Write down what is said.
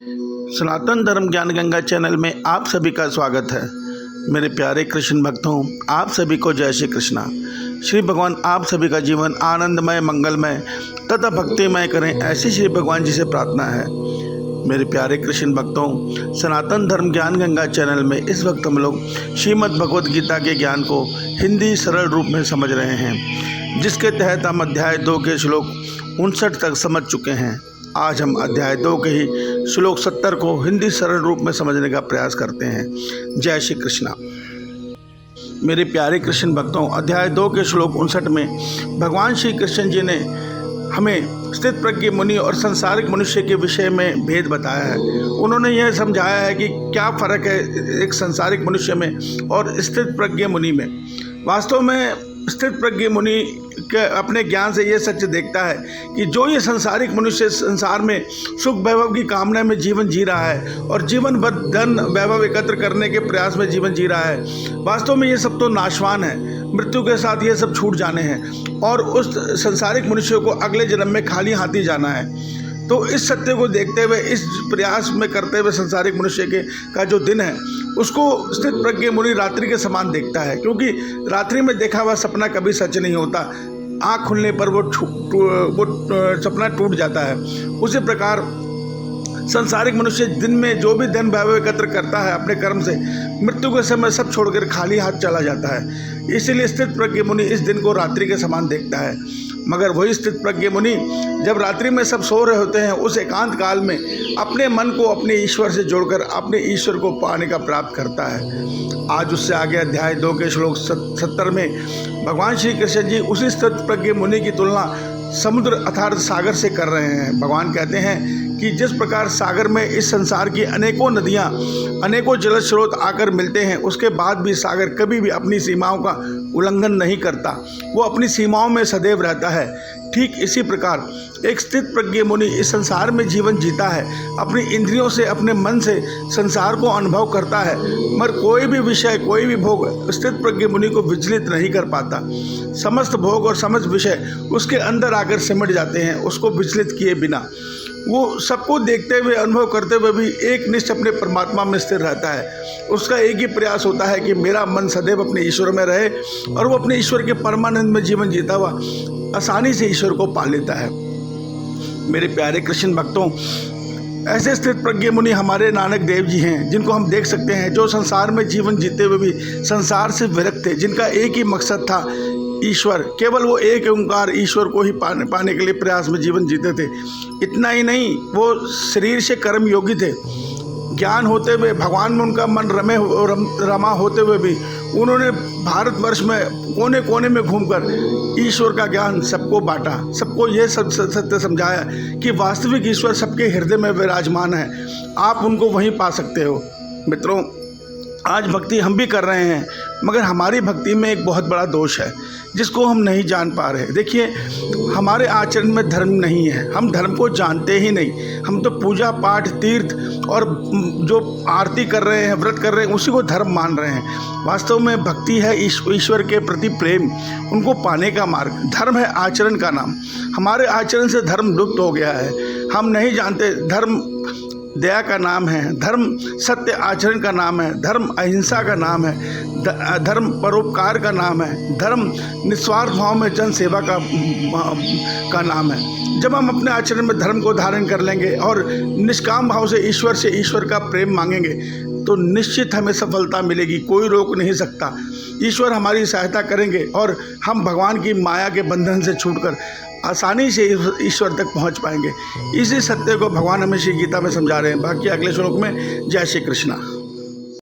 सनातन धर्म ज्ञान गंगा चैनल में आप सभी का स्वागत है। मेरे प्यारे कृष्ण भक्तों, आप सभी को जय श्री कृष्णा। श्री भगवान आप सभी का जीवन आनंदमय, मंगलमय तथा भक्तिमय करें, ऐसी श्री भगवान जी से प्रार्थना है। मेरे प्यारे कृष्ण भक्तों, सनातन धर्म ज्ञान गंगा चैनल में इस वक्त हम लोग श्रीमद् भगवद गीता के ज्ञान को हिंदी सरल रूप में समझ रहे हैं, जिसके तहत हम अध्याय 2 के श्लोक 59 तक समझ चुके हैं। आज हम अध्याय 2 के ही श्लोक 70 को हिंदी सरल रूप में समझने का प्रयास करते हैं। जय श्री कृष्णा। मेरे प्यारे कृष्ण भक्तों, अध्याय 2 के श्लोक 59 में भगवान श्री कृष्ण जी ने हमें स्थित प्रज्ञ मुनि और संसारिक मनुष्य के विषय में भेद बताया है। उन्होंने यह समझाया है कि क्या फ़र्क है एक संसारिक मनुष्य में और स्थित प्रज्ञ मुनि में। वास्तव में स्थित प्रज्ञ मुनि के अपने ज्ञान से ये सच देखता है कि जो ये संसारिक मनुष्य संसार में सुख वैभव की कामना में जीवन जी रहा है और जीवन भर धन वैभव एकत्र करने के प्रयास में जीवन जी रहा है, वास्तव में ये सब तो नाशवान है। मृत्यु के साथ ये सब छूट जाने हैं और उस संसारिक मनुष्य को अगले जन्म में खाली हाथी जाना है। तो इस सत्य को देखते हुए, इस प्रयास में करते हुए संसारिक मनुष्य का जो दिन है उसको स्थित प्रज्ञ मुनि रात्रि के समान देखता है, क्योंकि रात्रि में देखा हुआ सपना कभी सच नहीं होता। आँख खुलने पर वो सपना टूट जाता है। उसी प्रकार संसारिक मनुष्य दिन में जो भी धन वैभव एकत्र करता है अपने कर्म से, मृत्यु के समय सब छोड़कर खाली हाथ चला जाता है। इसीलिए स्थित प्रज्ञ मुनि इस दिन को रात्रि के समान देखता है। मगर वही स्थित प्रज्ञ मुनि जब रात्रि में सब सो रहे होते हैं, उस एकांत काल में अपने मन को अपने ईश्वर से जोड़कर अपने ईश्वर को पाने का प्राप्त करता है। आज उससे आगे अध्याय 2 के श्लोक 70 में भगवान श्री कृष्ण जी उसी स्थित प्रज्ञ मुनि की तुलना समुद्र अर्थात सागर से कर रहे हैं। भगवान कहते हैं कि जिस प्रकार सागर में इस संसार की अनेकों नदियाँ, अनेकों जल स्रोत आकर मिलते हैं, उसके बाद भी सागर कभी भी अपनी सीमाओं का उल्लंघन नहीं करता, वो अपनी सीमाओं में सदैव रहता है। ठीक इसी प्रकार एक स्थित प्रज्ञ मुनि इस संसार में जीवन जीता है, अपनी इंद्रियों से, अपने मन से संसार को अनुभव करता है, मगर कोई भी विषय, कोई भी भोग स्थित प्रज्ञ मुनि को विचलित नहीं कर पाता। समस्त भोग और समस्त विषय उसके अंदर आकर सिमट जाते हैं, उसको विचलित किए बिना। वो सबको देखते हुए, अनुभव करते हुए भी एक निष्ठ अपने परमात्मा में स्थिर रहता है। उसका एक ही प्रयास होता है कि मेरा मन सदैव अपने ईश्वर में रहे, और वो अपने ईश्वर के परमानंद में जीवन जीता हुआ आसानी से ईश्वर को पा लेता है। मेरे प्यारे कृष्ण भक्तों, ऐसे स्थित प्रज्ञ मुनि हमारे नानक देव जी हैं, जिनको हम देख सकते हैं, जो संसार में जीवन जीते हुए भी संसार से विरक्त थे, जिनका एक ही मकसद था ईश्वर। केवल वो एक ओंकार ईश्वर को ही पाने के लिए प्रयास में जीवन जीते थे। इतना ही नहीं, वो शरीर से कर्म योगी थे। ज्ञान होते हुए, भगवान में उनका मन रमा होते हुए भी उन्होंने भारतवर्ष में कोने कोने में घूमकर ईश्वर का ज्ञान सबको बांटा, सबको ये सत्य समझाया कि वास्तविक ईश्वर सबके हृदय में विराजमान है, आप उनको वहीं पा सकते हो। मित्रों, आज भक्ति हम भी कर रहे हैं, मगर हमारी भक्ति में एक बहुत बड़ा दोष है जिसको हम नहीं जान पा रहे। देखिए, हमारे आचरण में धर्म नहीं है, हम धर्म को जानते ही नहीं। हम तो पूजा पाठ, तीर्थ और जो आरती कर रहे हैं, व्रत कर रहे हैं, उसी को धर्म मान रहे हैं। वास्तव में भक्ति है ईश्वर के प्रति प्रेम, उनको पाने का मार्ग। धर्म है आचरण का नाम। हमारे आचरण से धर्म लुप्त हो गया है। हम नहीं जानते धर्म दया का नाम है, धर्म सत्य आचरण का नाम है, धर्म अहिंसा का नाम है, धर्म परोपकार का नाम है, धर्म निस्वार्थ भाव में जन सेवा का नाम है। जब हम अपने आचरण में धर्म को धारण कर लेंगे और निष्काम भाव से ईश्वर का प्रेम मांगेंगे, तो निश्चित हमें सफलता मिलेगी, कोई रोक नहीं सकता। ईश्वर हमारी सहायता करेंगे और हम भगवान की माया के बंधन से छूटकर आसानी से ईश्वर तक पहुंच पाएंगे। इसी सत्य को भगवान हमें श्री गीता में समझा रहे हैं। बाकी अगले श्लोक में। जय श्री कृष्णा।